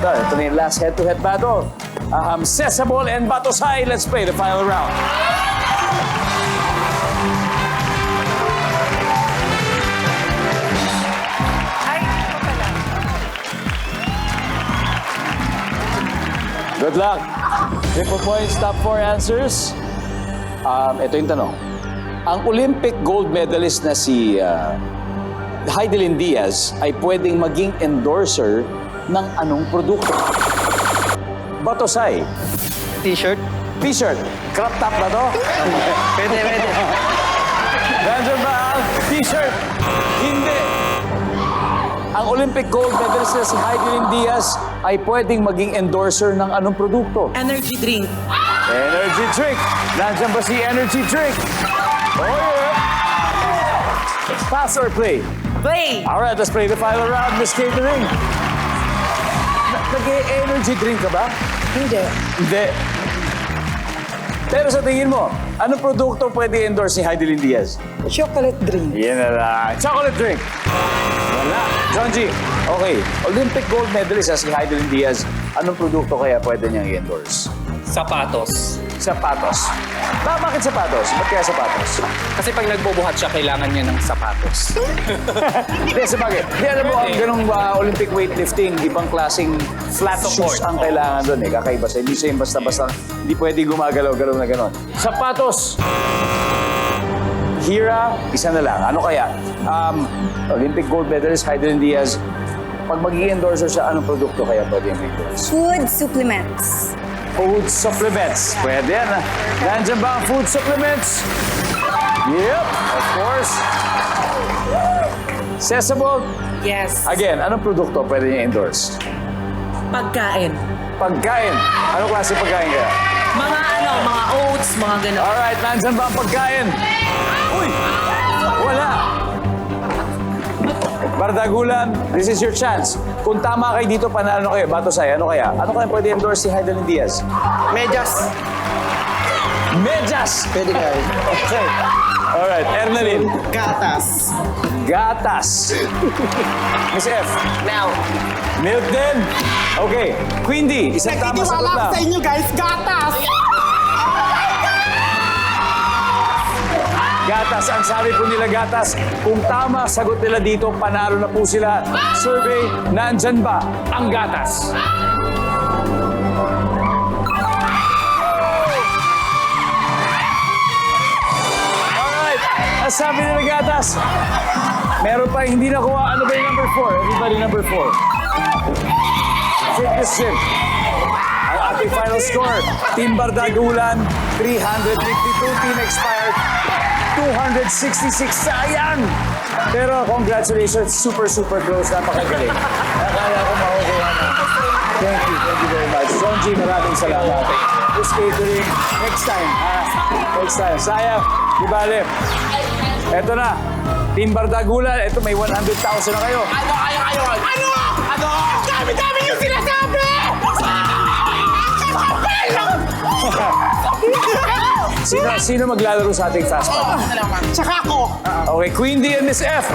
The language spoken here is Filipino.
Ito na yung last head-to-head battle. Sesabol and Batosay. Let's play the final round. Good luck. Triple points, top 4 answers. Ito yung tanong. Ang Olympic gold medalist na si Heidelin Diaz ay pwedeng maging endorser ng anong produkto? Batosay. T-shirt? T-shirt. Crop top ba to? Pwede. Nandiyan ba ang T-shirt? Hindi. Ang Olympic gold medalist na si Heidelin Diaz ay pwedeng maging endorser ng anong produkto? Energy drink. Energy drink. Nandiyan ba si energy drink? Oh yeah. Pass or play? Play. All right, let's play the final round, Miss Catering. Nag-energy drink ka ba? Hindi. Hindi. Pero sa tingin mo, anong produkto pwede endorse ni Heidelin Diaz? Chocolate drink. Yan na lang. Chocolate drink. Wala. John G. Okay. Olympic gold medalist si Heidelin Diaz. Anong produkto kaya pwede niyang i-endorse? Sapatos. Sapatos. Bakit sapatos? Ba't kaya sapatos? Kasi pag nagbubuhat siya, kailangan niya ng sapatos. Hindi, sabagay. Hindi, alam mo, ang ganong Olympic weightlifting, ibang klaseng flat Support. shoes ang kailangan doon eh. Kakaiba sa hindi siya yung basta-basta, hindi pwedeng gumagalaw-galaw na ganon. Sapatos. Hira, isa na lang. Ano kaya? Olympic gold medalist Heidelin Diaz. Pag mag-i-endorser siya, anong produkto kaya pwede yung endorse? Food supplements. Food supplements. Pwede yan. Nandiyan ba ang food supplements? Yep, of course. Sesamo. Yes. Again, anong produkto pwede niya endorse? Pagkain. Pagkain. Anong klase pagkain kaya? Mga oats, mga gano'n. Alright, nandyan ba ang pagkain? Uy! Wala! Bardagulan, this is your chance. Kung tama kayo dito, panalo kayo. Batosay, ano kaya? Ano kaya pwede endorse si Heidelin Diaz? Medyas. Medyas! Pwede ka. Okay. Alright, Ernalyn. Gatas. Gatas. Miss F. Now. Milk din. Okay. Queen D, isang tama sagot lang. sa inyo guys, gatas! Gatas, ang sabi po nila gatas. Kung tama sagot nila dito, panalo na po sila. Survey, nandyan ba ang gatas? Alright, ang sabi nila gatas. Meron pa hindi nakuha. Ano ba yung number 4? Everybody number 4. Fitness gym. Ang ating final score, Team Bardagulan, 352. Team Expired, 266. Sayang! Pero congratulations, super close. Napakagaling. Nakaya ko makukuha na. Thank you very much. John G, maraming salamat. Miss Catering, next time. Next time. Sayang, di bale. Eto na, Team Bardagulan, eto may 100,000 na kayo. Ano? Dami-dami yung sinasabi! Sino maglalaro sa ating fast pass? Tsaka ako. Okay, Queen D and Miss F.